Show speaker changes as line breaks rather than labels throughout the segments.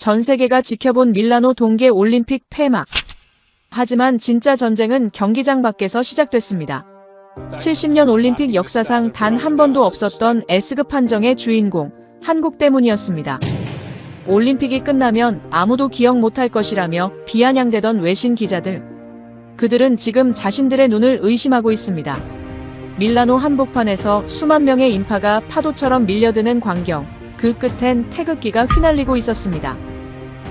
전 세계가 지켜본 밀라노 동계 올림픽 폐막. 하지만 진짜 전쟁은 경기장 밖에서 시작됐습니다. 70년 올림픽 역사상 단 한 번도 없었던 S급 판정의 주인공, 한국 때문이었습니다. 올림픽이 끝나면 아무도 기억 못할 것이라며 비아냥대던 외신 기자들. 그들은 지금 자신들의 눈을 의심하고 있습니다. 밀라노 한복판에서 수만 명의 인파가 파도처럼 밀려드는 광경, 그 끝엔 태극기가 휘날리고 있었습니다.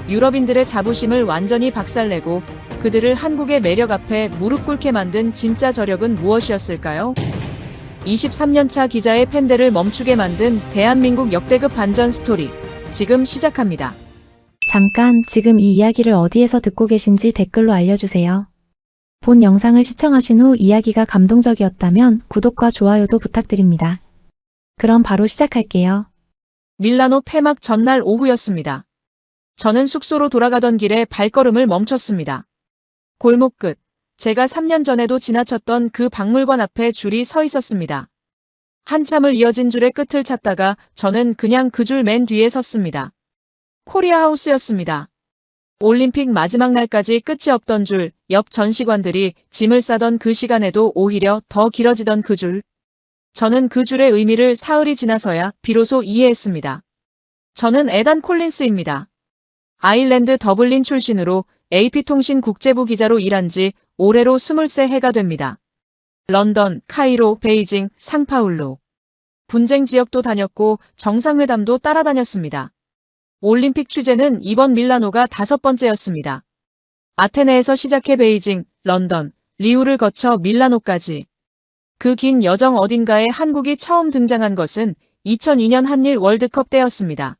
유럽인들의 자부심을 완전히 박살내고 그들을 한국의 매력 앞에 무릎 꿇게 만든 진짜 저력은 무엇이었을까요? 23년차 기자의 팬들을 멈추게 만든 대한민국 역대급 반전 스토리, 지금 시작합니다.
잠깐, 지금 이 이야기를 어디에서 듣고 계신지 댓글로 알려주세요. 본 영상을 시청하신 후 이야기가 감동적이었다면 구독과 좋아요도 부탁드립니다. 그럼 바로 시작할게요.
밀라노 폐막 전날 오후였습니다. 저는 숙소로 돌아가던 길에 발걸음을 멈췄습니다. 골목 끝, 제가 3년 전에도 지나쳤던 그 박물관 앞에 줄이 서 있었습니다. 한참을 이어진 줄의 끝을 찾다가 저는 그냥 그 줄 맨 뒤에 섰습니다. 코리아 하우스였습니다. 올림픽 마지막 날까지 끝이 없던 줄, 옆 전시관들이 짐을 싸던 그 시간에도 오히려 더 길어지던 그 줄. 저는 그 줄의 의미를 사흘이 지나서야 비로소 이해했습니다. 저는 에단 콜린스입니다. 아일랜드 더블린 출신으로 AP통신 국제부 기자로 일한 지 올해로 23해가 됩니다. 런던, 카이로, 베이징, 상파울루. 분쟁 지역도 다녔고 정상회담도 따라다녔습니다. 올림픽 취재는 이번 밀라노가 5번째였습니다. 아테네에서 시작해 베이징, 런던, 리우를 거쳐 밀라노까지. 그 긴 여정 어딘가에 한국이 처음 등장한 것은 2002년 한일 월드컵 때였습니다.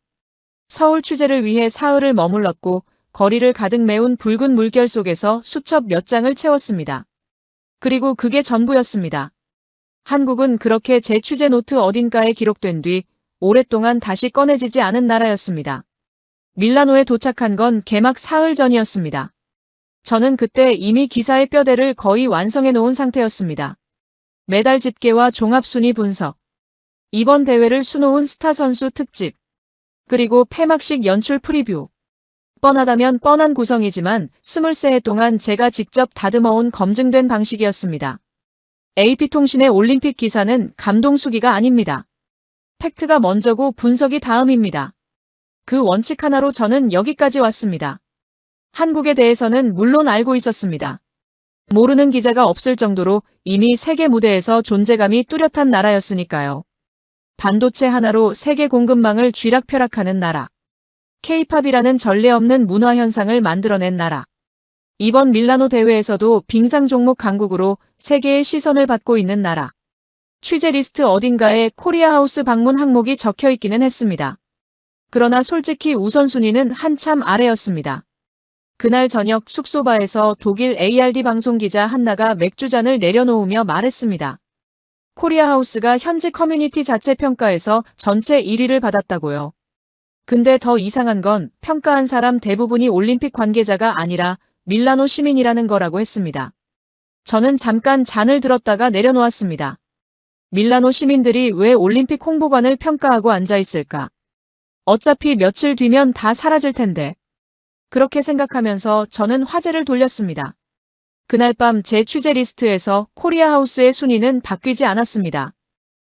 서울 취재를 위해 사흘을 머물렀고 거리를 가득 메운 붉은 물결 속에서 수첩 몇 장을 채웠습니다. 그리고 그게 전부였습니다. 한국은 그렇게 제 취재 노트 어딘가에 기록된 뒤 오랫동안 다시 꺼내지지 않은 나라였습니다. 밀라노에 도착한 건 개막 사흘 전이었습니다. 저는 그때 이미 기사의 뼈대를 거의 완성해 놓은 상태였습니다. 메달 집계와 종합순위 분석, 이번 대회를 수놓은 스타 선수 특집, 그리고 폐막식 연출 프리뷰. 뻔하다면 뻔한 구성이지만 23해 동안 제가 직접 다듬어온 검증된 방식이었습니다. AP통신의 올림픽 기사는 감동수기가 아닙니다. 팩트가 먼저고 분석이 다음입니다. 그 원칙 하나로 저는 여기까지 왔습니다. 한국에 대해서는 물론 알고 있었습니다. 모르는 기자가 없을 정도로 이미 세계 무대에서 존재감이 뚜렷한 나라였으니까요. 반도체 하나로 세계 공급망을 쥐락펴락하는 나라. K-팝이라는 전례 없는 문화 현상을 만들어낸 나라. 이번 밀라노 대회에서도 빙상 종목 강국으로 세계의 시선을 받고 있는 나라. 취재 리스트 어딘가에 코리아 하우스 방문 항목이 적혀 있기는 했습니다. 그러나 솔직히 우선순위는 한참 아래였습니다. 그날 저녁 숙소바에서 독일 ARD 방송 기자 한나가 맥주잔을 내려놓으며 말했습니다. 코리아 하우스가 현지 커뮤니티 자체 평가에서 전체 1위를 받았다고요. 근데 더 이상한 건 평가한 사람 대부분이 올림픽 관계자가 아니라 밀라노 시민이라는 거라고 했습니다. 저는 잠깐 잔을 들었다가 내려놓았습니다. 밀라노 시민들이 왜 올림픽 홍보관을 평가하고 앉아있을까? 어차피 며칠 뒤면 다 사라질 텐데. 그렇게 생각하면서 저는 화제를 돌렸습니다. 그날 밤 제 취재 리스트에서 코리아 하우스의 순위는 바뀌지 않았습니다.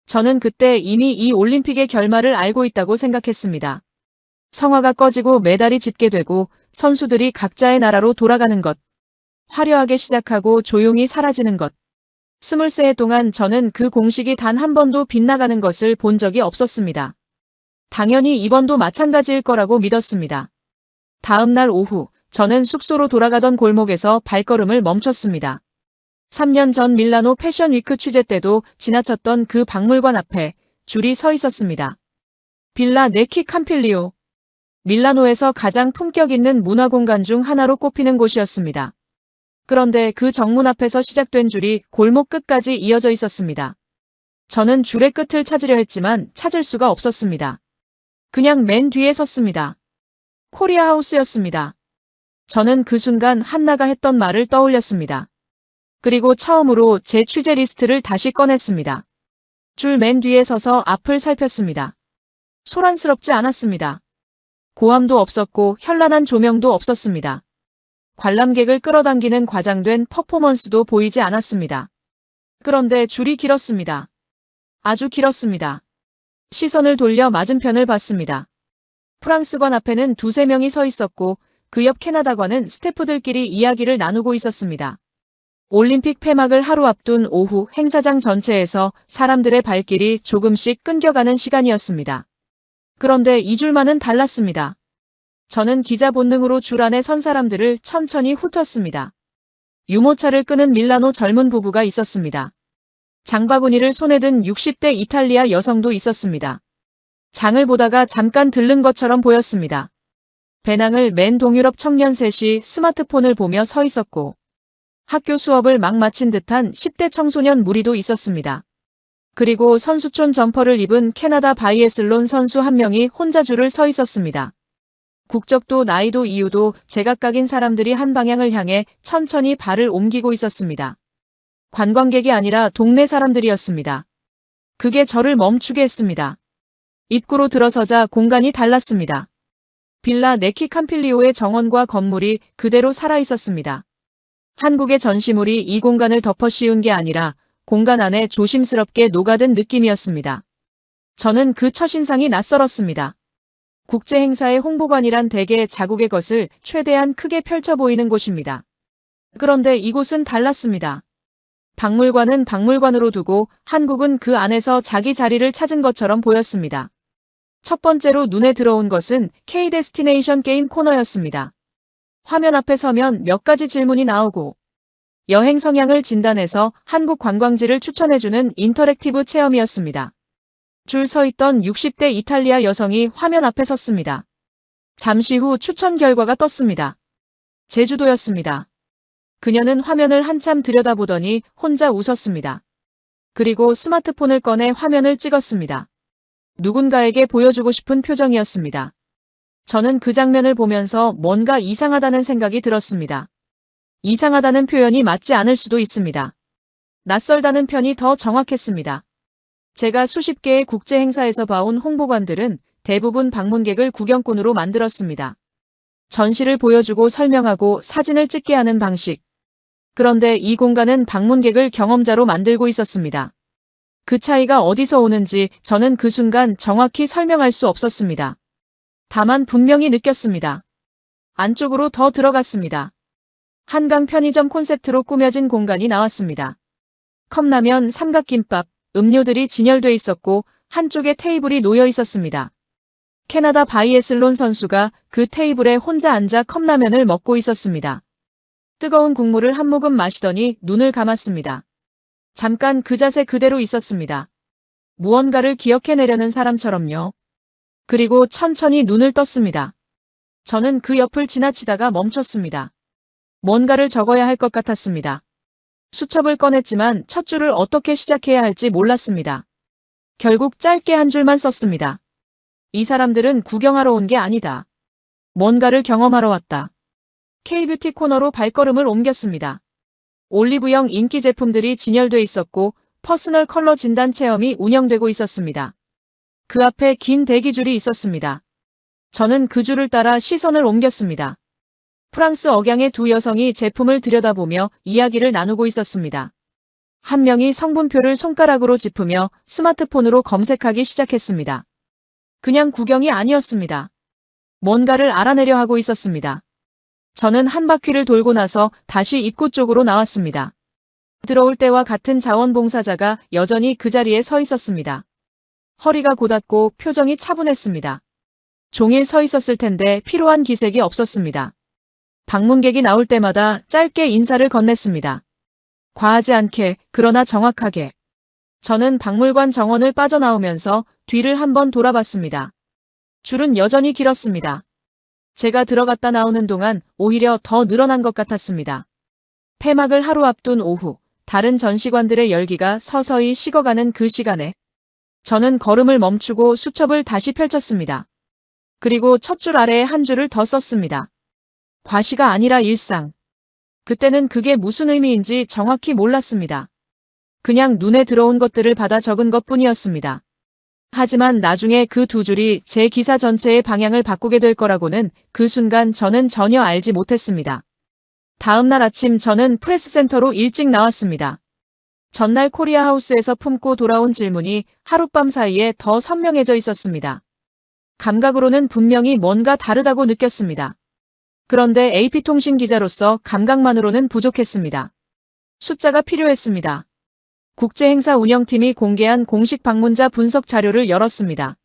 저는 그때 이미 이 올림픽의 결말을 알고 있다고 생각했습니다. 성화가 꺼지고 메달이 집계되고 선수들이 각자의 나라로 돌아가는 것. 화려하게 시작하고 조용히 사라지는 것. 23해 동안 저는 그 공식이 단 한 번도 빗나가는 것을 본 적이 없었습니다. 당연히 이번도 마찬가지일 거라고 믿었습니다. 다음 날 오후, 저는 숙소로 돌아가던 골목에서 발걸음을 멈췄습니다. 3년 전 밀라노 패션 위크 취재 때도 지나쳤던 그 박물관 앞에 줄이 서 있었습니다. 빌라 네키 캄필리오. 밀라노에서 가장 품격 있는 문화공간 중 하나로 꼽히는 곳이었습니다. 그런데 그 정문 앞에서 시작된 줄이 골목 끝까지 이어져 있었습니다. 저는 줄의 끝을 찾으려 했지만 찾을 수가 없었습니다. 그냥 맨 뒤에 섰습니다. 코리아 하우스였습니다. 저는 그 순간 한나가 했던 말을 떠올렸습니다. 그리고 처음으로 제 취재 리스트를 다시 꺼냈습니다. 줄 맨 뒤에 서서 앞을 살폈습니다. 소란스럽지 않았습니다. 고함도 없었고 현란한 조명도 없었습니다. 관람객을 끌어당기는 과장된 퍼포먼스도 보이지 않았습니다. 그런데 줄이 길었습니다. 아주 길었습니다. 시선을 돌려 맞은편을 봤습니다. 프랑스관 앞에는 두세 명이 서 있었고 그 옆 캐나다관은 스태프들끼리 이야기를 나누고 있었습니다. 올림픽 폐막을 하루 앞둔 오후 행사장 전체에서 사람들의 발길이 조금씩 끊겨가는 시간이었습니다. 그런데 이 줄만은 달랐습니다. 저는 기자 본능으로 줄 안에 선 사람들을 천천히 훑었습니다. 유모차를 끄는 밀라노 젊은 부부가 있었습니다. 장바구니를 손에 든 60대 이탈리아 여성도 있었습니다. 장을 보다가 잠깐 들른 것처럼 보였습니다. 배낭을 맨 동유럽 청년 셋이 스마트폰을 보며 서 있었고 학교 수업을 막 마친 듯한 10대 청소년 무리도 있었습니다. 그리고 선수촌 점퍼를 입은 캐나다 바이애슬론 선수 한 명이 혼자 줄을 서 있었습니다. 국적도 나이도 이유도 제각각인 사람들이 한 방향을 향해 천천히 발을 옮기고 있었습니다. 관광객이 아니라 동네 사람들이었습니다. 그게 저를 멈추게 했습니다. 입구로 들어서자 공간이 달랐습니다. 빌라 네키 캄필리오의 정원과 건물이 그대로 살아있었습니다. 한국의 전시물이 이 공간을 덮어 씌운 게 아니라 공간 안에 조심스럽게 녹아든 느낌이었습니다. 저는 그 첫인상이 낯설었습니다. 국제행사의 홍보관이란 대개 자국의 것을 최대한 크게 펼쳐 보이는 곳입니다. 그런데 이곳은 달랐습니다. 박물관은 박물관으로 두고 한국은 그 안에서 자기 자리를 찾은 것처럼 보였습니다. 첫 번째로 눈에 들어온 것은 K 데스티네이션 게임 코너였습니다. 화면 앞에 서면 몇 가지 질문이 나오고 여행 성향을 진단해서 한국 관광지를 추천해주는 인터랙티브 체험이었습니다. 줄 서 있던 60대 이탈리아 여성이 화면 앞에 섰습니다. 잠시 후 추천 결과가 떴습니다. 제주도였습니다. 그녀는 화면을 한참 들여다보더니 혼자 웃었습니다. 그리고 스마트폰을 꺼내 화면을 찍었습니다. 누군가에게 보여주고 싶은 표정이었습니다. 저는 그 장면을 보면서 뭔가 이상하다는 생각이 들었습니다. 이상하다는 표현이 맞지 않을 수도 있습니다. 낯설다는 편이 더 정확했습니다. 제가 수십 개의 국제 행사에서 봐온 홍보관들은 대부분 방문객을 구경꾼으로 만들었습니다. 전시를 보여주고 설명하고 사진을 찍게 하는 방식. 그런데 이 공간은 방문객을 경험자로 만들고 있었습니다. 그 차이가 어디서 오는지 저는 그 순간 정확히 설명할 수 없었습니다. 다만 분명히 느꼈습니다. 안쪽으로 더 들어갔습니다. 한강 편의점 콘셉트로 꾸며진 공간이 나왔습니다. 컵라면, 삼각김밥, 음료들이 진열돼 있었고 한쪽에 테이블이 놓여 있었습니다. 캐나다 바이애슬론 선수가 그 테이블에 혼자 앉아 컵라면을 먹고 있었습니다. 뜨거운 국물을 한 모금 마시더니 눈을 감았습니다. 잠깐 그 자세 그대로 있었습니다. 무언가를 기억해내려는 사람처럼요. 그리고 천천히 눈을 떴습니다. 저는 그 옆을 지나치다가 멈췄습니다. 뭔가를 적어야 할 것 같았습니다. 수첩을 꺼냈지만 첫 줄을 어떻게 시작해야 할지 몰랐습니다. 결국 짧게 한 줄만 썼습니다. 이 사람들은 구경하러 온 게 아니다. 뭔가를 경험하러 왔다. K뷰티 코너로 발걸음을 옮겼습니다. 올리브영 인기 제품들이 진열돼 있었고 퍼스널 컬러 진단 체험이 운영되고 있었습니다. 그 앞에 긴 대기줄이 있었습니다. 저는 그 줄을 따라 시선을 옮겼습니다. 프랑스 억양의 두 여성이 제품을 들여다보며 이야기를 나누고 있었습니다. 한 명이 성분표를 손가락으로 짚으며 스마트폰으로 검색하기 시작했습니다. 그냥 구경이 아니었습니다. 뭔가를 알아내려 하고 있었습니다. 저는 한 바퀴를 돌고 나서 다시 입구 쪽으로 나왔습니다. 들어올 때와 같은 자원봉사자가 여전히 그 자리에 서 있었습니다. 허리가 곧았고 표정이 차분했습니다. 종일 서 있었을 텐데 피로한 기색이 없었습니다. 방문객이 나올 때마다 짧게 인사를 건넸습니다. 과하지 않게, 그러나 정확하게. 저는 박물관 정원을 빠져나오면서 뒤를 한번 돌아봤습니다. 줄은 여전히 길었습니다. 제가 들어갔다 나오는 동안 오히려 더 늘어난 것 같았습니다. 폐막을 하루 앞둔 오후, 다른 전시관들의 열기가 서서히 식어가는 그 시간에 저는 걸음을 멈추고 수첩을 다시 펼쳤습니다. 그리고 첫 줄 아래에 한 줄을 더 썼습니다. 과시가 아니라 일상. 그때는 그게 무슨 의미인지 정확히 몰랐습니다. 그냥 눈에 들어온 것들을 받아 적은 것뿐이었습니다. 하지만 나중에 그 두 줄이 제 기사 전체의 방향을 바꾸게 될 거라고는 그 순간 저는 전혀 알지 못했습니다. 다음 날 아침 저는 프레스센터로 일찍 나왔습니다. 전날 코리아하우스에서 품고 돌아온 질문이 하룻밤 사이에 더 선명해져 있었습니다. 감각으로는 분명히 뭔가 다르다고 느꼈습니다. 그런데 AP통신 기자로서 감각만으로는 부족했습니다. 숫자가 필요했습니다. 국제행사 운영팀이 공개한 공식 방문자 분석 자료를 열었습니다.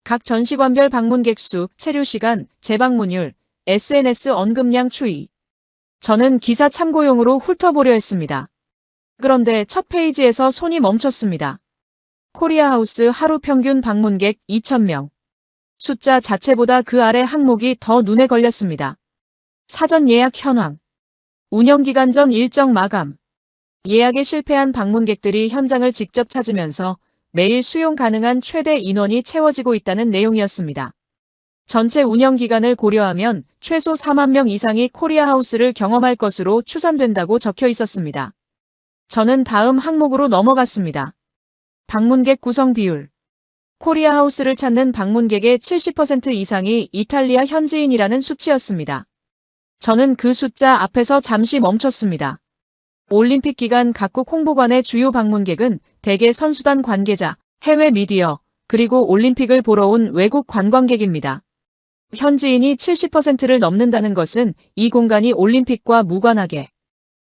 각 전시관별 방문객 수, 체류 시간, 재방문율, SNS 언급량 추이. 저는 기사 참고용으로 훑어보려 했습니다. 그런데 첫 페이지에서 손이 멈췄습니다. 코리아하우스 하루 평균 방문객 2,000명. 숫자 자체보다 그 아래 항목이 더 눈에 걸렸습니다. 사전 예약 현황. 운영기간 전 일정 마감. 예약에 실패한 방문객들이 현장을 직접 찾으면서 매일 수용 가능한 최대 인원이 채워지고 있다는 내용이었습니다. 전체 운영기간을 고려하면 최소 4만 명 이상이 코리아하우스를 경험할 것으로 추산된다고 적혀 있었습니다. 저는 다음 항목으로 넘어갔습니다. 방문객 구성 비율. 코리아하우스를 찾는 방문객의 70% 이상이 이탈리아 현지인이라는 수치였습니다. 저는 그 숫자 앞에서 잠시 멈췄습니다. 올림픽 기간 각국 홍보관의 주요 방문객은 대개 선수단 관계자, 해외 미디어, 그리고 올림픽을 보러 온 외국 관광객입니다. 현지인이 70%를 넘는다는 것은 이 공간이 올림픽과 무관하게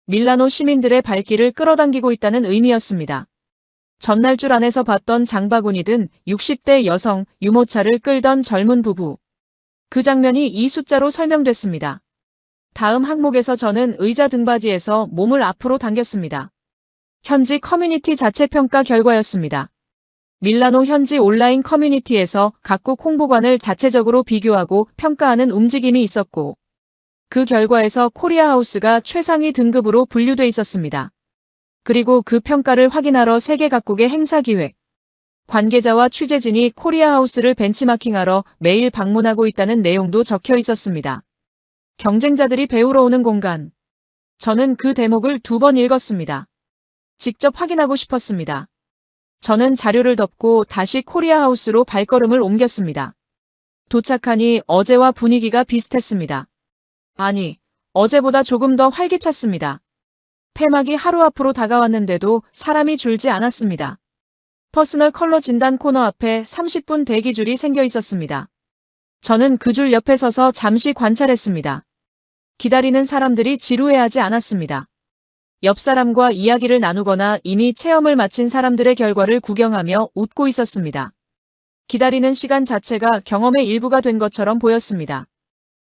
밀라노 시민들의 발길을 끌어당기고 있다는 의미였습니다. 전날 줄 안에서 봤던 장바구니 든 60대 여성, 유모차를 끌던 젊은 부부. 그 장면이 이 숫자로 설명됐습니다. 다음 항목에서 저는 의자 등받이에서 몸을 앞으로 당겼습니다. 현지 커뮤니티 자체 평가 결과였습니다. 밀라노 현지 온라인 커뮤니티에서 각국 홍보관을 자체적으로 비교하고 평가하는 움직임이 있었고, 그 결과에서 코리아하우스가 최상위 등급으로 분류돼 있었습니다. 그리고 그 평가를 확인하러 세계 각국의 행사 기획, 관계자와 취재진이 코리아하우스를 벤치마킹하러 매일 방문하고 있다는 내용도 적혀 있었습니다. 경쟁자들이 배우러 오는 공간. 저는 그 대목을 2번 읽었습니다. 직접 확인하고 싶었습니다. 저는 자료를 덮고 다시 코리아하우스로 발걸음을 옮겼습니다. 도착하니 어제와 분위기가 비슷했습니다. 아니, 어제보다 조금 더 활기찼습니다. 폐막이 하루 앞으로 다가왔는데도 사람이 줄지 않았습니다. 퍼스널 컬러 진단 코너 앞에 30분 대기줄이 생겨 있었습니다. 저는 그 줄 옆에 서서 잠시 관찰했습니다. 기다리는 사람들이 지루해하지 않았습니다. 옆 사람과 이야기를 나누거나 이미 체험을 마친 사람들의 결과를 구경하며 웃고 있었습니다. 기다리는 시간 자체가 경험의 일부가 된 것처럼 보였습니다.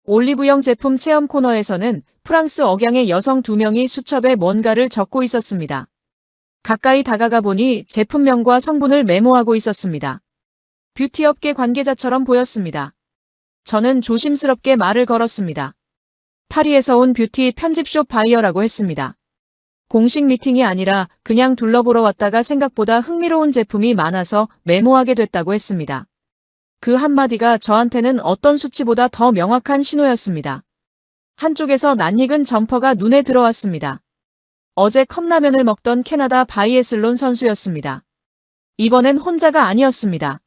올리브영 제품 체험 코너에서는 프랑스 억양의 여성 2명이 수첩에 뭔가를 적고 있었습니다. 가까이 다가가 보니 제품명과 성분을 메모하고 있었습니다. 뷰티업계 관계자처럼 보였습니다. 저는 조심스럽게 말을 걸었습니다. 파리에서 온 뷰티 편집숍 바이어라고 했습니다. 공식 미팅이 아니라 그냥 둘러보러 왔다가 생각보다 흥미로운 제품이 많아서 메모하게 됐다고 했습니다. 그 한마디가 저한테는 어떤 수치보다 더 명확한 신호였습니다. 한쪽에서 낯익은 점퍼가 눈에 들어왔습니다. 어제 컵라면을 먹던 캐나다 바이애슬론 선수였습니다. 이번엔 혼자가 아니었습니다.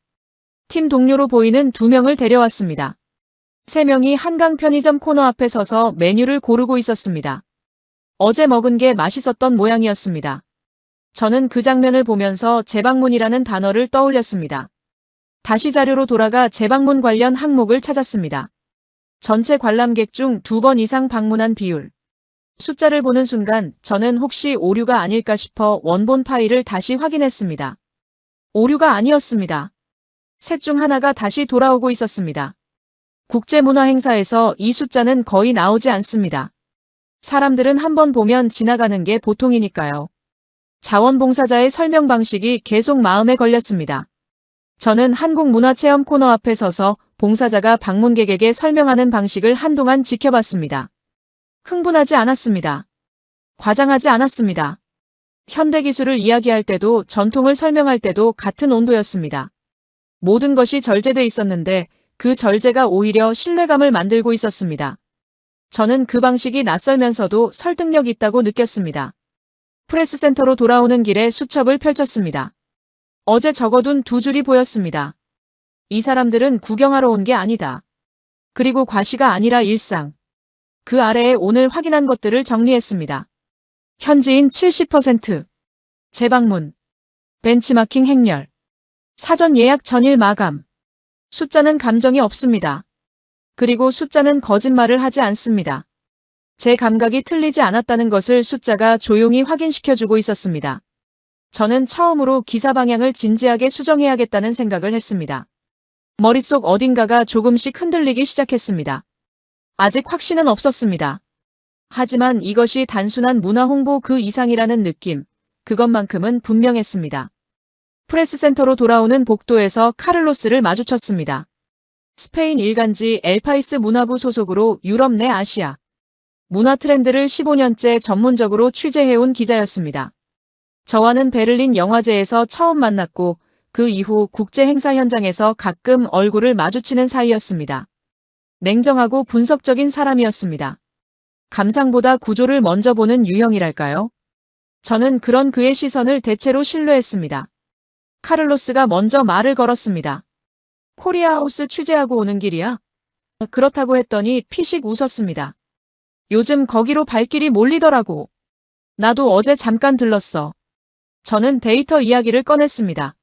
팀 동료로 보이는 2명을 데려왔습니다. 3명이 한강 편의점 코너 앞에 서서 메뉴를 고르고 있었습니다. 어제 먹은 게 맛있었던 모양이었습니다. 저는 그 장면을 보면서 재방문이라는 단어를 떠올렸습니다. 다시 자료로 돌아가 재방문 관련 항목을 찾았습니다. 전체 관람객 중 2번 이상 방문한 비율. 숫자를 보는 순간 저는 혹시 오류가 아닐까 싶어 원본 파일을 다시 확인했습니다. 오류가 아니었습니다. 셋 중 하나가 다시 돌아오고 있었습니다. 국제문화행사에서 이 숫자는 거의 나오지 않습니다. 사람들은 한번 보면 지나가는 게 보통이니까요. 자원봉사자의 설명 방식이 계속 마음에 걸렸습니다. 저는 한국문화체험 코너 앞에 서서 봉사자가 방문객에게 설명하는 방식을 한동안 지켜봤습니다. 흥분하지 않았습니다. 과장하지 않았습니다. 현대기술을 이야기할 때도 전통을 설명할 때도 같은 온도였습니다. 모든 것이 절제돼 있었는데 그 절제가 오히려 신뢰감을 만들고 있었습니다. 저는 그 방식이 낯설면서도 설득력 있다고 느꼈습니다. 프레스센터로 돌아오는 길에 수첩을 펼쳤습니다. 어제 적어둔 두 줄이 보였습니다. 이 사람들은 구경하러 온 게 아니다. 그리고 과시가 아니라 일상. 그 아래에 오늘 확인한 것들을 정리했습니다. 현지인 70%. 재방문. 벤치마킹 행렬. 사전 예약 전일 마감. 숫자는 감정이 없습니다. 그리고 숫자는 거짓말을 하지 않습니다. 제 감각이 틀리지 않았다는 것을 숫자가 조용히 확인시켜주고 있었습니다. 저는 처음으로 기사 방향을 진지하게 수정해야겠다는 생각을 했습니다. 머릿속 어딘가가 조금씩 흔들리기 시작했습니다. 아직 확신은 없었습니다. 하지만 이것이 단순한 문화 홍보 그 이상이라는 느낌, 그것만큼은 분명했습니다. 프레스센터로 돌아오는 복도에서 카를로스를 마주쳤습니다. 스페인 일간지 엘파이스 문화부 소속으로 유럽 내 아시아 문화 트렌드를 15년째 전문적으로 취재해온 기자였습니다. 저와는 베를린 영화제에서 처음 만났고 그 이후 국제 행사 현장에서 가끔 얼굴을 마주치는 사이였습니다. 냉정하고 분석적인 사람이었습니다. 감상보다 구조를 먼저 보는 유형이랄까요? 저는 그런 그의 시선을 대체로 신뢰했습니다. 카를로스가 먼저 말을 걸었습니다. 코리아하우스 취재하고 오는 길이야? 그렇다고 했더니 피식 웃었습니다. 요즘 거기로 발길이 몰리더라고. 나도 어제 잠깐 들렀어. 저는 데이터 이야기를 꺼냈습니다.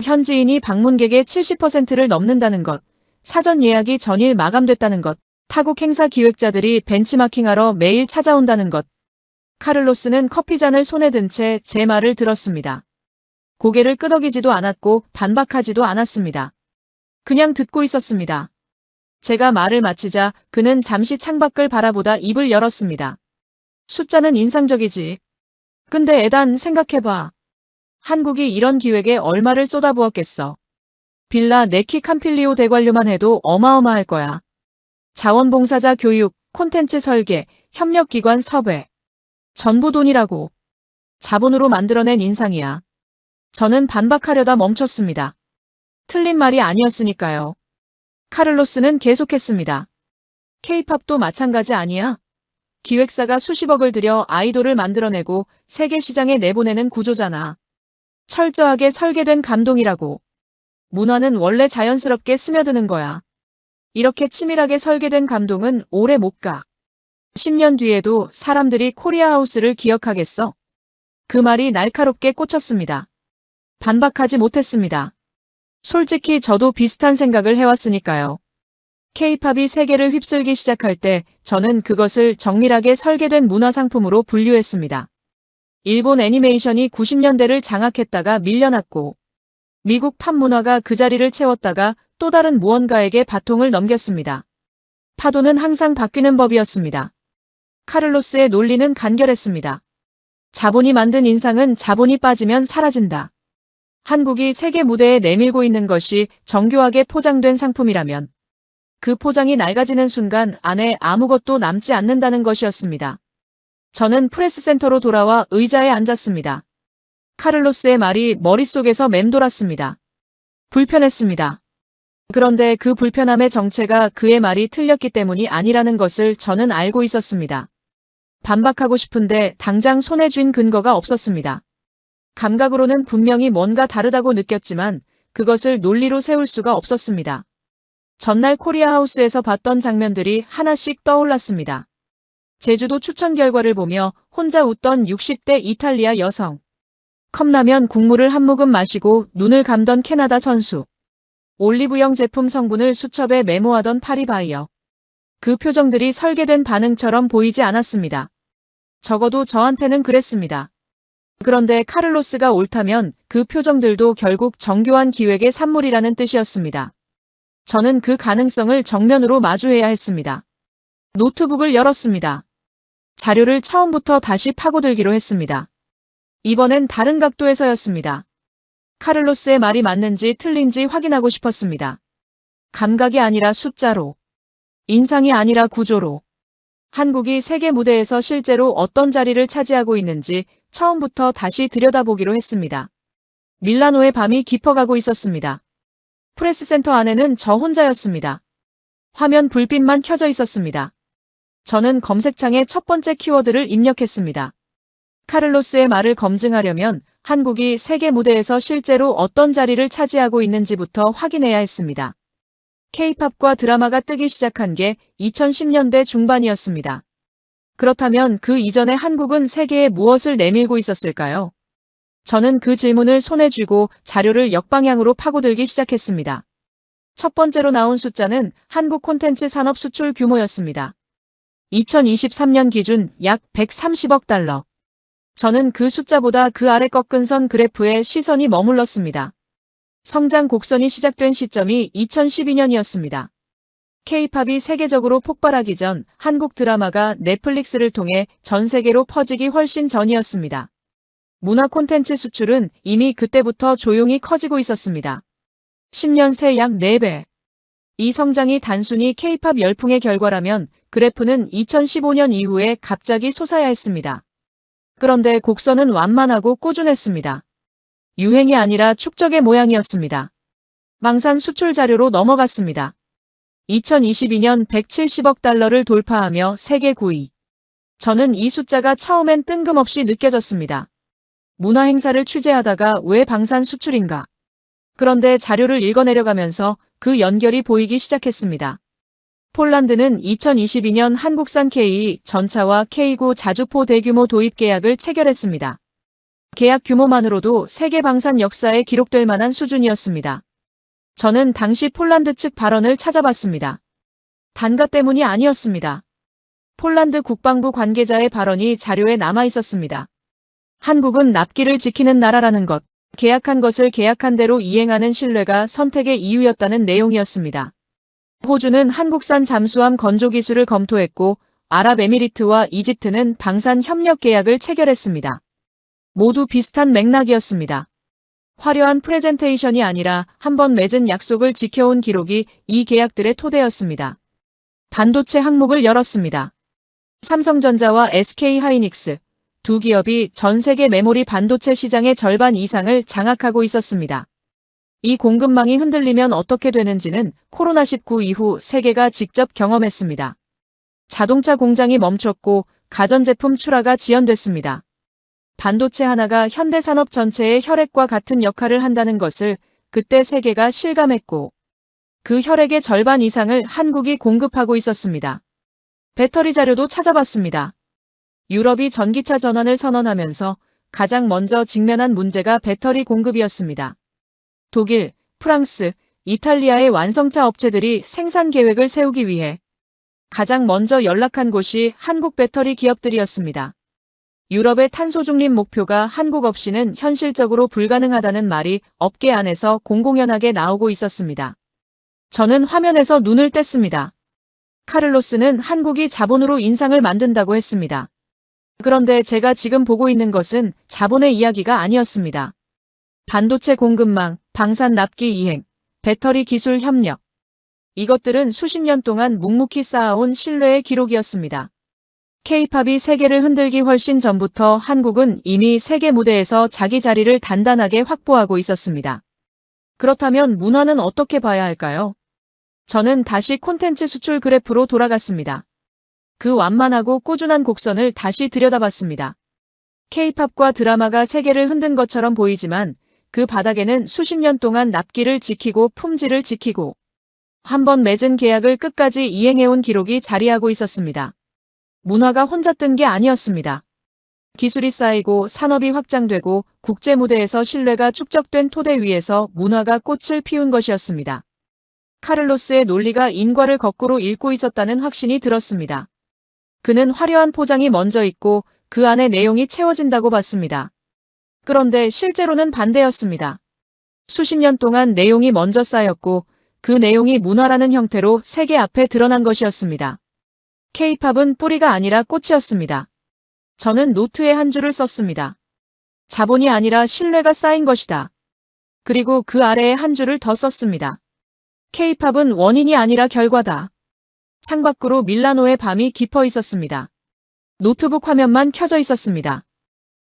현지인이 방문객의 70%를 넘는다는 것, 사전 예약이 전일 마감됐다는 것, 타국 행사 기획자들이 벤치마킹하러 매일 찾아온다는 것. 카를로스는 커피잔을 손에 든 채 제 말을 들었습니다. 고개를 끄덕이지도 않았고 반박하지도 않았습니다. 그냥 듣고 있었습니다. 제가 말을 마치자 그는 잠시 창밖을 바라보다 입을 열었습니다. 숫자는 인상적이지. 근데 에단 생각해봐. 한국이 이런 기획에 얼마를 쏟아부었겠어. 빌라 네키 캄필리오 대관료만 해도 어마어마할 거야. 자원봉사자 교육, 콘텐츠 설계, 협력기관 섭외. 전부 돈이라고. 자본으로 만들어낸 인상이야. 저는 반박하려다 멈췄습니다. 틀린 말이 아니었으니까요. 카를로스는 계속했습니다. K-팝도 마찬가지 아니야? 기획사가 수십억을 들여 아이돌을 만들어내고 세계 시장에 내보내는 구조잖아. 철저하게 설계된 감동이라고. 문화는 원래 자연스럽게 스며드는 거야. 이렇게 치밀하게 설계된 감동은 오래 못 가. 10년 뒤에도 사람들이 코리아하우스를 기억하겠어? 그 말이 날카롭게 꽂혔습니다. 반박하지 못했습니다. 솔직히 저도 비슷한 생각을 해왔으니까요. K-팝이 세계를 휩쓸기 시작할 때 저는 그것을 정밀하게 설계된 문화상품으로 분류했습니다. 일본 애니메이션이 90년대를 장악했다가 밀려났고 미국 팝 문화가 그 자리를 채웠다가 또 다른 무언가에게 바통을 넘겼습니다. 파도는 항상 바뀌는 법이었습니다. 카를로스의 논리는 간결했습니다. 자본이 만든 인상은 자본이 빠지면 사라진다. 한국이 세계 무대에 내밀고 있는 것이 정교하게 포장된 상품이라면 그 포장이 낡아지는 순간 안에 아무것도 남지 않는다는 것이었습니다. 저는 프레스센터로 돌아와 의자에 앉았습니다. 카를로스의 말이 머릿속에서 맴돌았습니다. 불편했습니다. 그런데 그 불편함의 정체가 그의 말이 틀렸기 때문이 아니라는 것을 저는 알고 있었습니다. 반박하고 싶은데 당장 손에 쥔 근거가 없었습니다. 감각으로는 분명히 뭔가 다르다고 느꼈지만 그것을 논리로 세울 수가 없었습니다. 전날 코리아하우스에서 봤던 장면들이 하나씩 떠올랐습니다. 제주도 추천 결과를 보며 혼자 웃던 60대 이탈리아 여성. 컵라면 국물을 한 모금 마시고 눈을 감던 캐나다 선수. 올리브영 제품 성분을 수첩에 메모하던 파리 바이어. 그 표정들이 설계된 반응처럼 보이지 않았습니다. 적어도 저한테는 그랬습니다. 그런데 카를로스가 옳다면 그 표정들도 결국 정교한 기획의 산물이라는 뜻이었습니다. 저는 그 가능성을 정면으로 마주해야 했습니다. 노트북을 열었습니다. 자료를 처음부터 다시 파고들기로 했습니다. 이번엔 다른 각도에서였습니다. 카를로스의 말이 맞는지 틀린지 확인하고 싶었습니다. 감각이 아니라 숫자로, 인상이 아니라 구조로, 한국이 세계 무대에서 실제로 어떤 자리를 차지하고 있는지 처음부터 다시 들여다보기로 했습니다. 밀라노의 밤이 깊어가고 있었습니다. 프레스센터 안에는 저 혼자였습니다. 화면 불빛만 켜져 있었습니다. 저는 검색창에 첫 번째 키워드를 입력했습니다. 카를로스의 말을 검증하려면 한국이 세계 무대에서 실제로 어떤 자리를 차지하고 있는지부터 확인해야 했습니다. K-팝과 드라마가 뜨기 시작한 게 2010년대 중반이었습니다. 그렇다면 그 이전에 한국은 세계에 무엇을 내밀고 있었을까요? 저는 그 질문을 손에 쥐고 자료를 역방향으로 파고들기 시작했습니다. 첫 번째로 나온 숫자는 한국 콘텐츠 산업 수출 규모였습니다. 2023년 기준 약 130억 달러. 저는 그 숫자보다 그 아래 꺾은 선 그래프에 시선이 머물렀습니다. 성장 곡선이 시작된 시점이 2012년이었습니다. K-팝이 세계적으로 폭발하기 전 한국 드라마가 넷플릭스를 통해 전 세계로 퍼지기 훨씬 전이었습니다. 문화 콘텐츠 수출은 이미 그때부터 조용히 커지고 있었습니다. 10년 새 약 4배. 이 성장이 단순히 K-팝 열풍의 결과라면 그래프는 2015년 이후에 갑자기 솟아야 했습니다. 그런데 곡선은 완만하고 꾸준했습니다. 유행이 아니라 축적의 모양이었습니다. 망산 수출 자료로 넘어갔습니다. 2022년 170억 달러를 돌파하며 세계 9위. 저는 이 숫자가 처음엔 뜬금없이 느껴졌습니다. 문화 행사를 취재하다가 왜 방산 수출인가? 그런데 자료를 읽어내려가면서 그 연결이 보이기 시작했습니다. 폴란드는 2022년 한국산 K 전차와 K9 자주포 대규모 도입 계약을 체결했습니다. 계약 규모만으로도 세계 방산 역사에 기록될 만한 수준이었습니다. 저는 당시 폴란드 측 발언을 찾아봤습니다. 단가 때문이 아니었습니다. 폴란드 국방부 관계자의 발언이 자료에 남아 있었습니다. 한국은 납기를 지키는 나라라는 것, 계약한 것을 계약한 대로 이행하는 신뢰가 선택의 이유였다는 내용이었습니다. 호주는 한국산 잠수함 건조 기술을 검토했고 아랍에미리트와 이집트는 방산 협력 계약을 체결했습니다. 모두 비슷한 맥락이었습니다. 화려한 프레젠테이션이 아니라 한 번 맺은 약속을 지켜온 기록이 이 계약들의 토대였습니다. 반도체 항목을 열었습니다. 삼성전자와 SK하이닉스 두 기업이 전 세계 메모리 반도체 시장의 절반 이상을 장악하고 있었습니다. 이 공급망이 흔들리면 어떻게 되는지는 코로나19 이후 세계가 직접 경험했습니다. 자동차 공장이 멈췄고 가전제품 출하가 지연됐습니다. 반도체 하나가 현대산업 전체의 혈액과 같은 역할을 한다는 것을 그때 세계가 실감했고 그 혈액의 절반 이상을 한국이 공급하고 있었습니다. 배터리 자료도 찾아봤습니다. 유럽이 전기차 전환을 선언하면서 가장 먼저 직면한 문제가 배터리 공급이었습니다. 독일, 프랑스, 이탈리아의 완성차 업체들이 생산 계획을 세우기 위해 가장 먼저 연락한 곳이 한국 배터리 기업들이었습니다. 유럽의 탄소 중립 목표가 한국 없이는 현실적으로 불가능하다는 말이 업계 안에서 공공연하게 나오고 있었습니다. 저는 화면에서 눈을 뗐습니다. 카를로스는 한국이 자본으로 인상을 만든다고 했습니다. 그런데 제가 지금 보고 있는 것은 자본의 이야기가 아니었습니다. 반도체 공급망, 방산 납기 이행, 배터리 기술 협력. 이것들은 수십 년 동안 묵묵히 쌓아온 신뢰의 기록이었습니다. K-팝이 세계를 흔들기 훨씬 전부터 한국은 이미 세계 무대에서 자기 자리를 단단하게 확보하고 있었습니다. 그렇다면 문화는 어떻게 봐야 할까요? 저는 다시 콘텐츠 수출 그래프로 돌아갔습니다. 그 완만하고 꾸준한 곡선을 다시 들여다봤습니다. K-팝과 드라마가 세계를 흔든 것처럼 보이지만 그 바닥에는 수십 년 동안 납기를 지키고 품질을 지키고 한 번 맺은 계약을 끝까지 이행해온 기록이 자리하고 있었습니다. 문화가 혼자 뜬 게 아니었습니다. 기술이 쌓이고 산업이 확장되고 국제 무대에서 신뢰가 축적된 토대 위에서 문화가 꽃을 피운 것이었습니다. 카를로스의 논리가 인과를 거꾸로 읽고 있었다는 확신이 들었습니다. 그는 화려한 포장이 먼저 있고 그 안에 내용이 채워진다고 봤습니다. 그런데 실제로는 반대였습니다. 수십 년 동안 내용이 먼저 쌓였고 그 내용이 문화라는 형태로 세계 앞에 드러난 것이었습니다. K-팝은 뿌리가 아니라 꽃이었습니다. 저는 노트에 한 줄을 썼습니다. 자본이 아니라 신뢰가 쌓인 것이다. 그리고 그 아래에 한 줄을 더 썼습니다. K-팝은 원인이 아니라 결과다. 창밖으로 밀라노의 밤이 깊어 있었습니다. 노트북 화면만 켜져 있었습니다.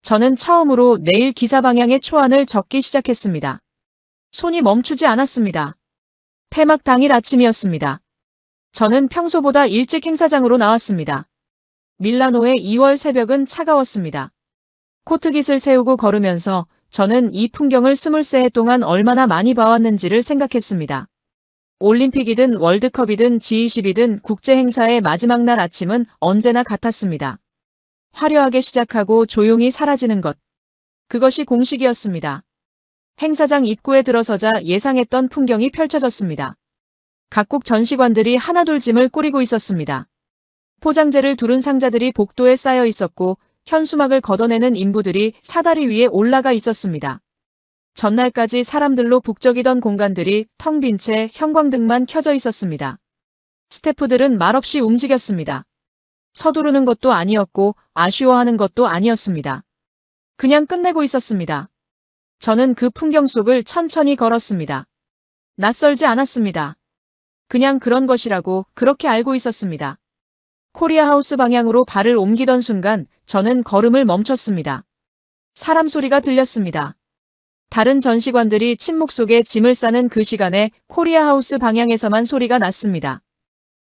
저는 처음으로 내일 기사 방향의 초안을 적기 시작했습니다. 손이 멈추지 않았습니다. 폐막 당일 아침이었습니다. 저는 평소보다 일찍 행사장으로 나왔습니다. 밀라노의 2월 새벽은 차가웠습니다. 코트깃을 세우고 걸으면서 저는 이 풍경을 23해 동안 얼마나 많이 봐왔는지를 생각했습니다. 올림픽이든 월드컵이든 G20이든 국제행사의 마지막 날 아침은 언제나 같았습니다. 화려하게 시작하고 조용히 사라지는 것. 그것이 공식이었습니다. 행사장 입구에 들어서자 예상했던 풍경이 펼쳐졌습니다. 각국 전시관들이 하나둘 짐을 꾸리고 있었습니다. 포장재를 두른 상자들이 복도에 쌓여 있었고 현수막을 걷어내는 인부들이 사다리 위에 올라가 있었습니다. 전날까지 사람들로 북적이던 공간들이 텅 빈 채 형광등만 켜져 있었습니다. 스태프들은 말없이 움직였습니다. 서두르는 것도 아니었고 아쉬워하는 것도 아니었습니다. 그냥 끝내고 있었습니다. 저는 그 풍경 속을 천천히 걸었습니다. 낯설지 않았습니다. 그냥 그런 것이라고 그렇게 알고 있었습니다. 코리아 하우스 방향으로 발을 옮기던 순간 저는 걸음을 멈췄습니다. 사람 소리가 들렸습니다. 다른 전시관들이 침묵 속에 짐을 싸는 그 시간에 코리아 하우스 방향에서만 소리가 났습니다.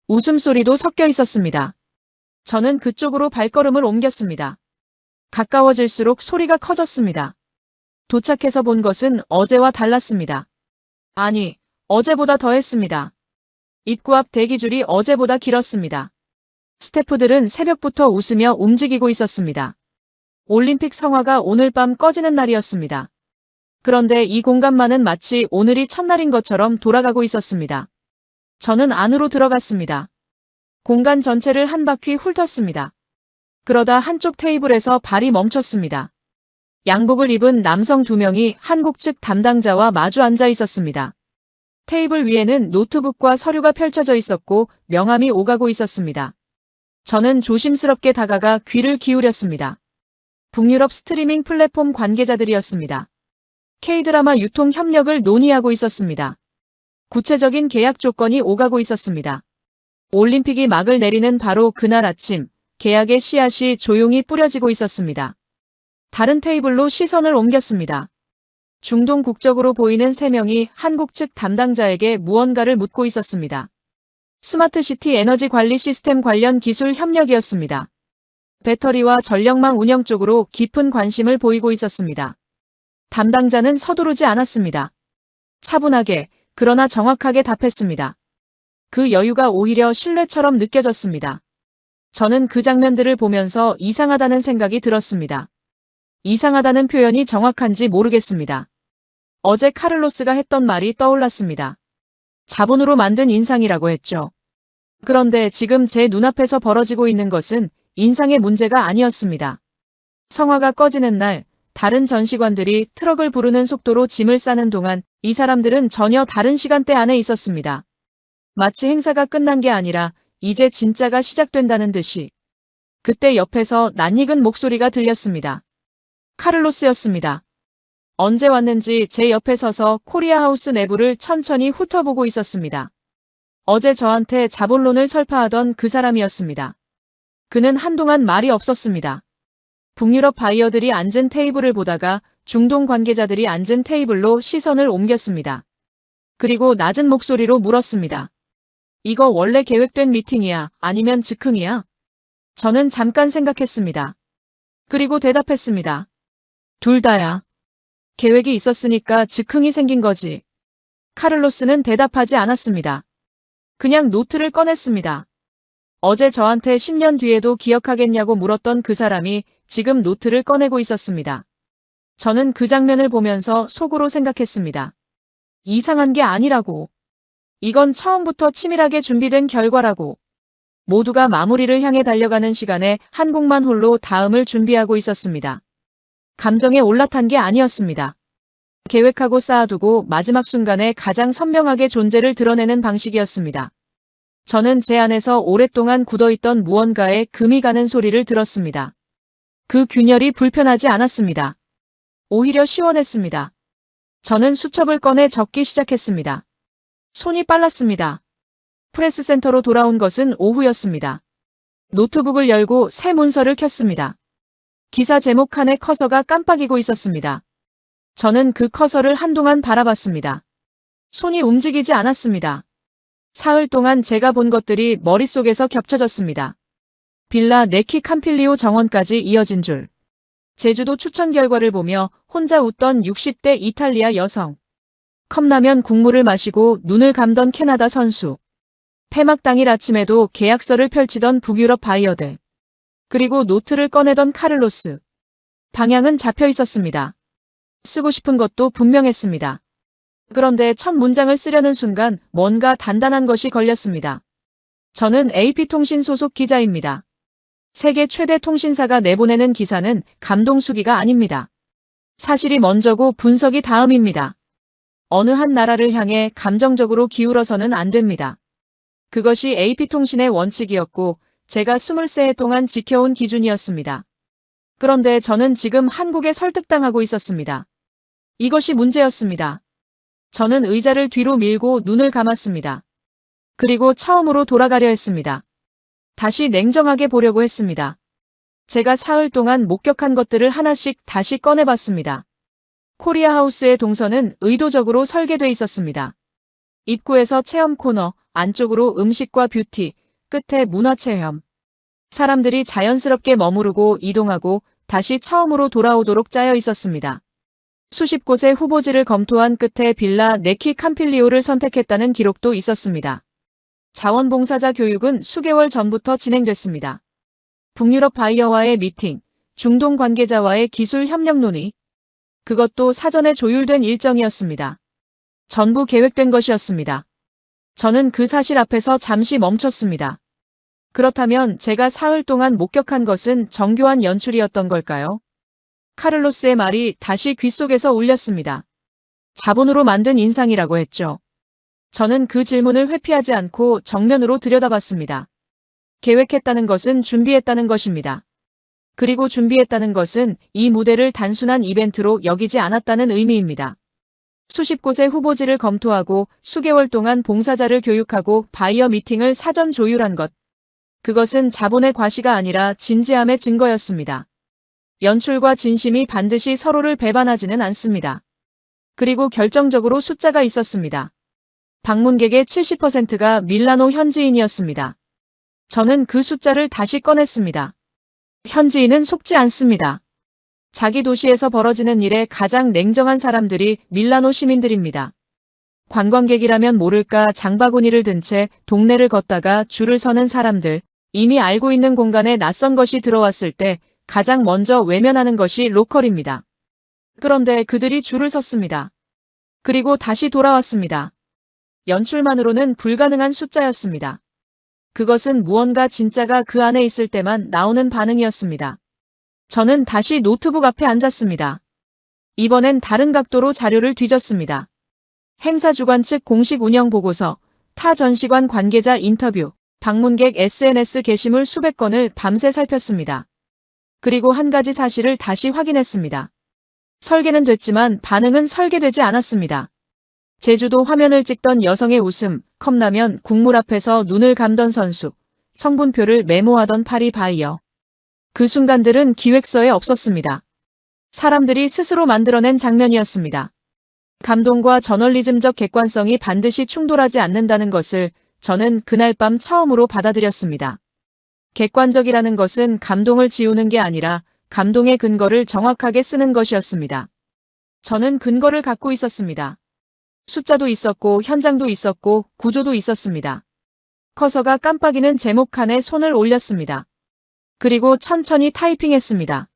웃음소리도 섞여 있었습니다. 저는 그쪽으로 발걸음을 옮겼습니다. 가까워질수록 소리가 커졌습니다. 도착해서 본 것은 어제와 달랐습니다. 아니, 어제보다 더했습니다. 입구 앞 대기줄이 어제보다 길었습니다. 스태프들은 새벽부터 웃으며 움직이고 있었습니다. 올림픽 성화가 오늘 밤 꺼지는 날이었습니다. 그런데 이 공간만은 마치 오늘이 첫날인 것처럼 돌아가고 있었습니다. 저는 안으로 들어갔습니다. 공간 전체를 한 바퀴 훑었습니다. 그러다 한쪽 테이블에서 발이 멈췄습니다. 양복을 입은 남성 2명이 한국 측 담당자와 마주 앉아 있었습니다. 테이블 위에는 노트북과 서류가 펼쳐져 있었고 명함이 오가고 있었습니다. 저는 조심스럽게 다가가 귀를 기울였습니다. 북유럽 스트리밍 플랫폼 관계자들이었습니다. K-드라마 유통 협력을 논의하고 있었습니다. 구체적인 계약 조건이 오가고 있었습니다. 올림픽이 막을 내리는 바로 그날 아침, 계약의 씨앗이 조용히 뿌려지고 있었습니다. 다른 테이블로 시선을 옮겼습니다. 중동 국적으로 보이는 3명이 한국 측 담당자에게 무언가를 묻고 있었습니다. 스마트시티 에너지 관리 시스템 관련 기술 협력이었습니다. 배터리와 전력망 운영 쪽으로 깊은 관심을 보이고 있었습니다. 담당자는 서두르지 않았습니다. 차분하게, 그러나 정확하게 답했습니다. 그 여유가 오히려 신뢰처럼 느껴졌습니다. 저는 그 장면들을 보면서 이상하다는 생각이 들었습니다. 이상하다는 표현이 정확한지 모르겠습니다. 어제 카를로스가 했던 말이 떠올랐습니다. 자본으로 만든 인상이라고 했죠. 그런데 지금 제 눈앞에서 벌어지고 있는 것은 인상의 문제가 아니었습니다. 성화가 꺼지는 날, 다른 전시관들이 트럭을 부르는 속도로 짐을 싸는 동안 이 사람들은 전혀 다른 시간대 안에 있었습니다. 마치 행사가 끝난 게 아니라 이제 진짜가 시작된다는 듯이. 그때 옆에서 낯익은 목소리가 들렸습니다. 카를로스였습니다. 언제 왔는지 제 옆에 서서 코리아 하우스 내부를 천천히 훑어보고 있었습니다. 어제 저한테 자본론을 설파하던 그 사람이었습니다. 그는 한동안 말이 없었습니다. 북유럽 바이어들이 앉은 테이블을 보다가 중동 관계자들이 앉은 테이블로 시선을 옮겼습니다. 그리고 낮은 목소리로 물었습니다. 이거 원래 계획된 미팅이야? 아니면 즉흥이야? 저는 잠깐 생각했습니다. 그리고 대답했습니다. 둘 다야. 계획이 있었으니까 즉흥이 생긴 거지. 카를로스는 대답하지 않았습니다. 그냥 노트를 꺼냈습니다. 어제 저한테 10년 뒤에도 기억하겠냐고 물었던 그 사람이 지금 노트를 꺼내고 있었습니다. 저는 그 장면을 보면서 속으로 생각했습니다. 이상한 게 아니라고. 이건 처음부터 치밀하게 준비된 결과라고. 모두가 마무리를 향해 달려가는 시간에 한국만 홀로 다음을 준비하고 있었습니다. 감정에 올라탄 게 아니었습니다. 계획하고 쌓아두고 마지막 순간에 가장 선명하게 존재를 드러내는 방식이었습니다. 저는 제 안에서 오랫동안 굳어있던 무언가에 금이 가는 소리를 들었습니다. 그 균열이 불편하지 않았습니다. 오히려 시원했습니다. 저는 수첩을 꺼내 적기 시작했습니다. 손이 빨랐습니다. 프레스센터로 돌아온 것은 오후였습니다. 노트북을 열고 새 문서를 켰습니다. 기사 제목 칸에 커서가 깜빡이고 있었습니다. 저는 그 커서를 한동안 바라봤습니다. 손이 움직이지 않았습니다. 사흘 동안 제가 본 것들이 머릿속에서 겹쳐졌습니다. 빌라 네키 캄필리오 정원까지 이어진 줄. 제주도 추천 결과를 보며 혼자 웃던 60대 이탈리아 여성. 컵라면 국물을 마시고 눈을 감던 캐나다 선수. 폐막 당일 아침에도 계약서를 펼치던 북유럽 바이어들. 그리고 노트를 꺼내던 카를로스. 방향은 잡혀 있었습니다. 쓰고 싶은 것도 분명했습니다. 그런데 첫 문장을 쓰려는 순간 뭔가 단단한 것이 걸렸습니다. 저는 AP통신 소속 기자입니다. 세계 최대 통신사가 내보내는 기사는 감동수기가 아닙니다. 사실이 먼저고 분석이 다음입니다. 어느 한 나라를 향해 감정적으로 기울어서는 안 됩니다. 그것이 AP통신의 원칙이었고 제가 23해 동안 지켜온 기준이었습니다. 그런데 저는 지금 한국에 설득당하고 있었습니다. 이것이 문제였습니다. 저는 의자를 뒤로 밀고 눈을 감았습니다. 그리고 처음으로 돌아가려 했습니다. 다시 냉정하게 보려고 했습니다. 제가 사흘 동안 목격한 것들을 하나씩 다시 꺼내봤습니다. 코리아하우스의 동선은 의도적으로 설계돼 있었습니다. 입구에서 체험 코너, 안쪽으로 음식과 뷰티, 끝에 문화체험. 사람들이 자연스럽게 머무르고 이동하고 다시 처음으로 돌아오도록 짜여 있었습니다. 수십 곳의 후보지를 검토한 끝에 빌라 네키 캄필리오를 선택했다는 기록도 있었습니다. 자원봉사자 교육은 수개월 전부터 진행됐습니다. 북유럽 바이어와의 미팅, 중동 관계자와의 기술 협력 논의. 그것도 사전에 조율된 일정이었습니다. 전부 계획된 것이었습니다. 저는 그 사실 앞에서 잠시 멈췄습니다. 그렇다면 제가 사흘 동안 목격한 것은 정교한 연출이었던 걸까요? 카를로스의 말이 다시 귓속에서 울렸습니다. 자본으로 만든 인상이라고 했죠. 저는 그 질문을 회피하지 않고 정면으로 들여다봤습니다. 계획했다는 것은 준비했다는 것입니다. 그리고 준비했다는 것은 이 무대를 단순한 이벤트로 여기지 않았다는 의미입니다. 수십 곳의 후보지를 검토하고 수개월 동안 봉사자를 교육하고 바이어 미팅을 사전 조율한 것. 그것은 자본의 과시가 아니라 진지함의 증거였습니다. 연출과 진심이 반드시 서로를 배반하지는 않습니다. 그리고 결정적으로 숫자가 있었습니다. 방문객의 70%가 밀라노 현지인이었습니다. 저는 그 숫자를 다시 꺼냈습니다. 현지인은 속지 않습니다. 자기 도시에서 벌어지는 일에 가장 냉정한 사람들이 밀라노 시민들입니다. 관광객이라면 모를까 장바구니를 든 채 동네를 걷다가 줄을 서는 사람들, 이미 알고 있는 공간에 낯선 것이 들어왔을 때 가장 먼저 외면하는 것이 로컬입니다. 그런데 그들이 줄을 섰습니다. 그리고 다시 돌아왔습니다. 연출만으로는 불가능한 숫자였습니다. 그것은 무언가 진짜가 그 안에 있을 때만 나오는 반응이었습니다. 저는 다시 노트북 앞에 앉았습니다. 이번엔 다른 각도로 자료를 뒤졌습니다. 행사 주관 측 공식 운영 보고서, 타 전시관 관계자 인터뷰, 방문객 SNS 게시물 수백 건을 밤새 살폈습니다. 그리고 한 가지 사실을 다시 확인했습니다. 설계는 됐지만 반응은 설계되지 않았습니다. 제주도 화면을 찍던 여성의 웃음, 컵라면 국물 앞에서 눈을 감던 선수, 성분표를 메모하던 파리 바이어. 그 순간들은 기획서에 없었습니다. 사람들이 스스로 만들어낸 장면이었습니다. 감동과 저널리즘적 객관성이 반드시 충돌하지 않는다는 것을 저는 그날 밤 처음으로 받아들였습니다. 객관적이라는 것은 감동을 지우는 게 아니라 감동의 근거를 정확하게 쓰는 것이었습니다. 저는 근거를 갖고 있었습니다. 숫자도 있었고 현장도 있었고 구조도 있었습니다. 커서가 깜빡이는 제목 칸에 손을 올렸습니다. 그리고 천천히 타이핑했습니다.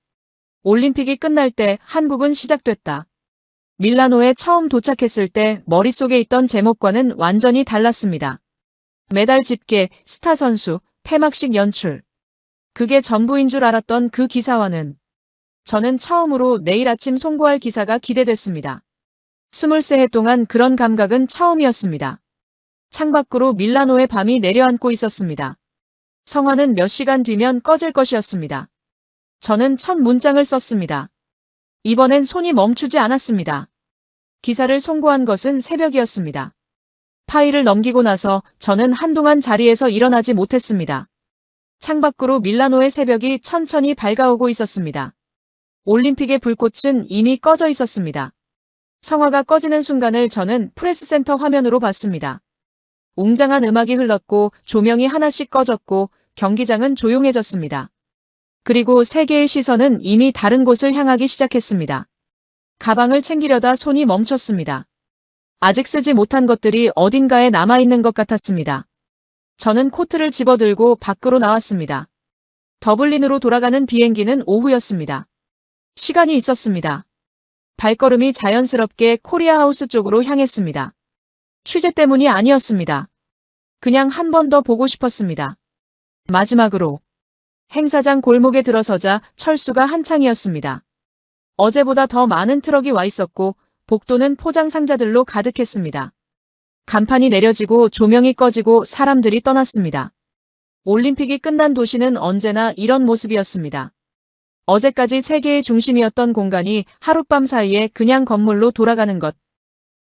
올림픽이 끝날 때 한국은 시작됐다. 밀라노에 처음 도착했을 때 머릿속에 있던 제목과는 완전히 달랐습니다. 메달 집계, 스타 선수, 폐막식 연출. 그게 전부인 줄 알았던 그 기사와는 저는 처음으로 내일 아침 송고할 기사가 기대됐습니다. 23해 동안 그런 감각은 처음이었습니다. 창밖으로 밀라노의 밤이 내려앉고 있었습니다. 성화는 몇 시간 뒤면 꺼질 것이었습니다. 저는 첫 문장을 썼습니다. 이번엔 손이 멈추지 않았습니다. 기사를 송고한 것은 새벽이었습니다. 파일을 넘기고 나서 저는 한동안 자리에서 일어나지 못했습니다. 창밖으로 밀라노의 새벽이 천천히 밝아오고 있었습니다. 올림픽의 불꽃은 이미 꺼져 있었습니다. 성화가 꺼지는 순간을 저는 프레스센터 화면으로 봤습니다. 웅장한 음악이 흘렀고 조명이 하나씩 꺼졌고 경기장은 조용해졌습니다. 그리고 세계의 시선은 이미 다른 곳을 향하기 시작했습니다. 가방을 챙기려다 손이 멈췄습니다. 아직 쓰지 못한 것들이 어딘가에 남아있는 것 같았습니다. 저는 코트를 집어들고 밖으로 나왔습니다. 더블린으로 돌아가는 비행기는 오후였습니다. 시간이 있었습니다. 발걸음이 자연스럽게 코리아하우스 쪽으로 향했습니다. 취재 때문이 아니었습니다. 그냥 한 번 더 보고 싶었습니다. 마지막으로 행사장 골목에 들어서자 철수가 한창이었습니다. 어제보다 더 많은 트럭이 와 있었고 복도는 포장 상자들로 가득했습니다. 간판이 내려지고 조명이 꺼지고 사람들이 떠났습니다. 올림픽이 끝난 도시는 언제나 이런 모습이었습니다. 어제까지 세계의 중심이었던 공간이 하룻밤 사이에 그냥 건물로 돌아가는 것.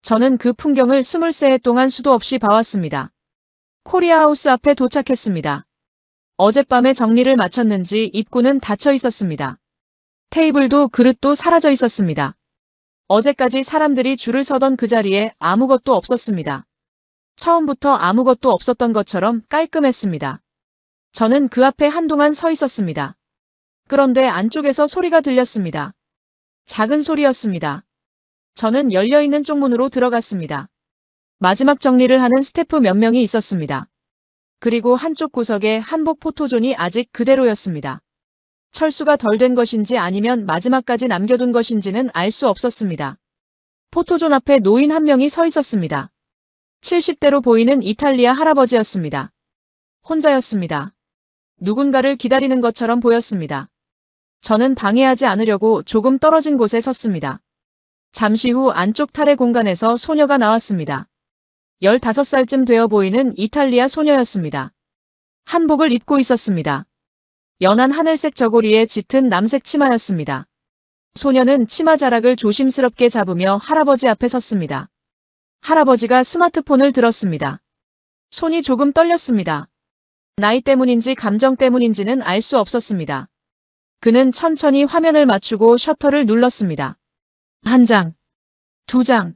저는 그 풍경을 23해 동안 수도 없이 봐왔습니다. 코리아하우스 앞에 도착했습니다. 어젯밤에 정리를 마쳤는지 입구는 닫혀 있었습니다. 테이블도 그릇도 사라져 있었습니다. 어제까지 사람들이 줄을 서던 그 자리에 아무것도 없었습니다. 처음부터 아무것도 없었던 것처럼 깔끔했습니다. 저는 그 앞에 한동안 서 있었습니다. 그런데 안쪽에서 소리가 들렸습니다. 작은 소리였습니다. 저는 열려있는 쪽문으로 들어갔습니다. 마지막 정리를 하는 스태프 몇 명이 있었습니다. 그리고 한쪽 구석에 한복 포토존이 아직 그대로였습니다. 철수가 덜 된 것인지 아니면 마지막까지 남겨둔 것인지는 알 수 없었습니다. 포토존 앞에 노인 한 명이 서 있었습니다. 70대로 보이는 이탈리아 할아버지였습니다. 혼자였습니다. 누군가를 기다리는 것처럼 보였습니다. 저는 방해하지 않으려고 조금 떨어진 곳에 섰습니다. 잠시 후 안쪽 탈의 공간에서 소녀가 나왔습니다. 15살쯤 되어 보이는 이탈리아 소녀였습니다. 한복을 입고 있었습니다. 연한 하늘색 저고리에 짙은 남색 치마였습니다. 소녀는 치마 자락을 조심스럽게 잡으며 할아버지 앞에 섰습니다. 할아버지가 스마트폰을 들었습니다. 손이 조금 떨렸습니다. 나이 때문인지 감정 때문인지는 알 수 없었습니다. 그는 천천히 화면을 맞추고 셔터를 눌렀습니다. 1장, 2장,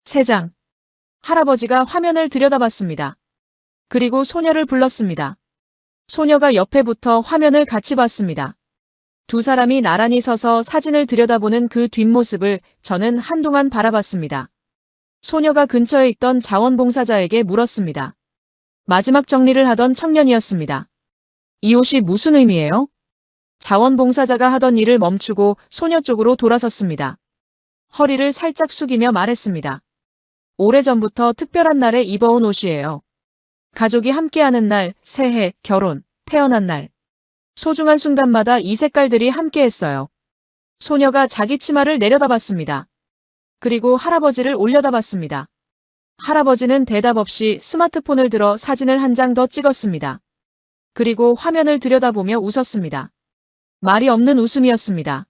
3장. 할아버지가 화면을 들여다봤습니다. 그리고 소녀를 불렀습니다. 소녀가 옆에 붙어 화면을 같이 봤습니다. 두 사람이 나란히 서서 사진을 들여다보는 그 뒷모습을 저는 한동안 바라봤습니다. 소녀가 근처에 있던 자원봉사자에게 물었습니다. 마지막 정리를 하던 청년이었습니다. 이 옷이 무슨 의미예요? 자원봉사자가 하던 일을 멈추고 소녀 쪽으로 돌아섰습니다. 허리를 살짝 숙이며 말했습니다. 오래전부터 특별한 날에 입어온 옷이에요. 가족이 함께하는 날, 새해, 결혼, 태어난 날. 소중한 순간마다 이 색깔들이 함께했어요. 소녀가 자기 치마를 내려다봤습니다. 그리고 할아버지를 올려다봤습니다. 할아버지는 대답 없이 스마트폰을 들어 사진을 한 장 더 찍었습니다. 그리고 화면을 들여다보며 웃었습니다. 말이 없는 웃음이었습니다.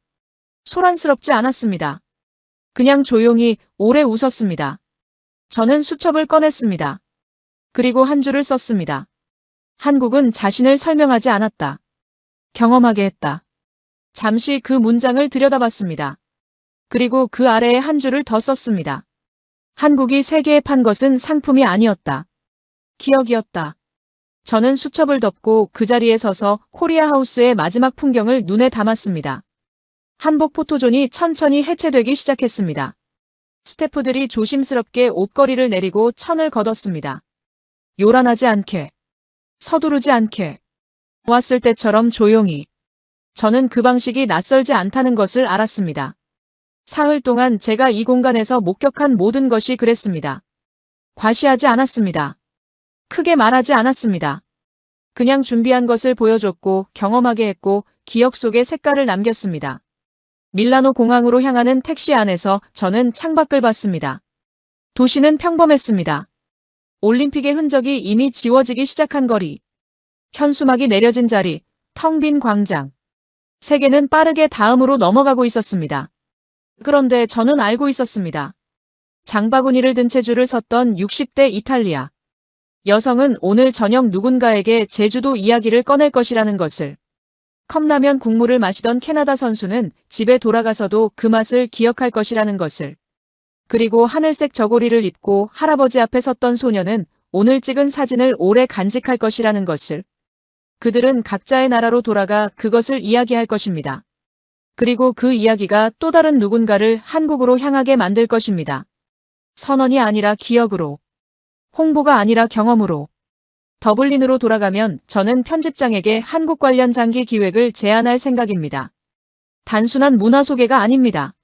소란스럽지 않았습니다. 그냥 조용히 오래 웃었습니다. 저는 수첩을 꺼냈습니다. 그리고 한 줄을 썼습니다. 한국은 자신을 설명하지 않았다. 경험하게 했다. 잠시 그 문장을 들여다봤습니다. 그리고 그 아래에 한 줄을 더 썼습니다. 한국이 세계에 판 것은 상품이 아니었다. 기억이었다. 저는 수첩을 덮고 그 자리에 서서 코리아하우스의 마지막 풍경을 눈에 담았습니다. 한복 포토존이 천천히 해체되기 시작했습니다. 스태프들이 조심스럽게 옷걸이를 내리고 천을 걷었습니다. 요란하지 않게, 서두르지 않게, 왔을 때처럼 조용히. 저는 그 방식이 낯설지 않다는 것을 알았습니다. 사흘 동안 제가 이 공간에서 목격한 모든 것이 그랬습니다. 과시하지 않았습니다. 크게 말하지 않았습니다. 그냥 준비한 것을 보여줬고 경험하게 했고 기억 속에 색깔을 남겼습니다. 밀라노 공항으로 향하는 택시 안에서 저는 창밖을 봤습니다. 도시는 평범했습니다. 올림픽의 흔적이 이미 지워지기 시작한 거리. 현수막이 내려진 자리, 텅 빈 광장. 세계는 빠르게 다음으로 넘어가고 있었습니다. 그런데 저는 알고 있었습니다. 장바구니를 든 채 줄을 섰던 60대 이탈리아. 여성은 오늘 저녁 누군가에게 제주도 이야기를 꺼낼 것이라는 것을. 컵라면 국물을 마시던 캐나다 선수는 집에 돌아가서도 그 맛을 기억할 것이라는 것을. 그리고 하늘색 저고리를 입고 할아버지 앞에 섰던 소녀는 오늘 찍은 사진을 오래 간직할 것이라는 것을. 그들은 각자의 나라로 돌아가 그것을 이야기할 것입니다. 그리고 그 이야기가 또 다른 누군가를 한국으로 향하게 만들 것입니다. 선언이 아니라 기억으로, 홍보가 아니라 경험으로. 더블린으로 돌아가면 저는 편집장에게 한국 관련 장기 기획을 제안할 생각입니다. 단순한 문화 소개가 아닙니다.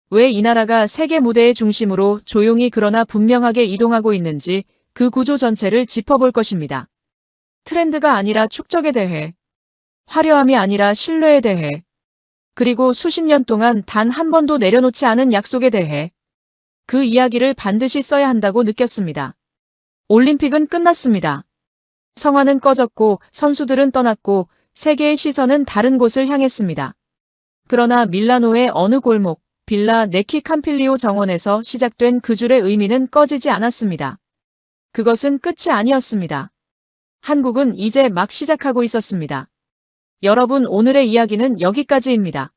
왜 이 나라가 세계 무대의 중심으로 조용히 그러나 분명하게 이동하고 있는지 그 구조 전체를 짚어볼 것입니다. 트렌드가 아니라 축적에 대해, 화려함이 아니라 신뢰에 대해, 그리고 수십 년 동안 단 한 번도 내려놓지 않은 약속에 대해 그 이야기를 반드시 써야 한다고 느꼈습니다. 올림픽은 끝났습니다. 성화는 꺼졌고 선수들은 떠났고 세계의 시선은 다른 곳을 향했습니다. 그러나 밀라노의 어느 골목, 빌라 네키 캄필리오 정원에서 시작된 그 줄의 의미는 꺼지지 않았습니다. 그것은 끝이 아니었습니다. 한국은 이제 막 시작하고 있었습니다. 여러분, 오늘의 이야기는 여기까지입니다.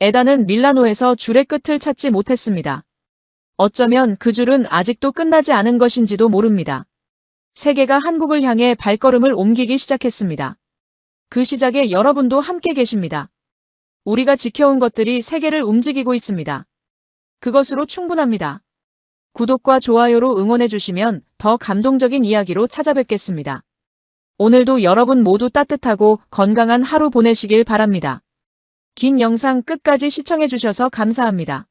에다는 밀라노에서 줄의 끝을 찾지 못했습니다. 어쩌면 그 줄은 아직도 끝나지 않은 것인지도 모릅니다. 세계가 한국을 향해 발걸음을 옮기기 시작했습니다. 그 시작에 여러분도 함께 계십니다. 우리가 지켜온 것들이 세계를 움직이고 있습니다. 그것으로 충분합니다. 구독과 좋아요로 응원해주시면 더 감동적인 이야기로 찾아뵙겠습니다. 오늘도 여러분 모두 따뜻하고 건강한 하루 보내시길 바랍니다. 긴 영상 끝까지 시청해주셔서 감사합니다.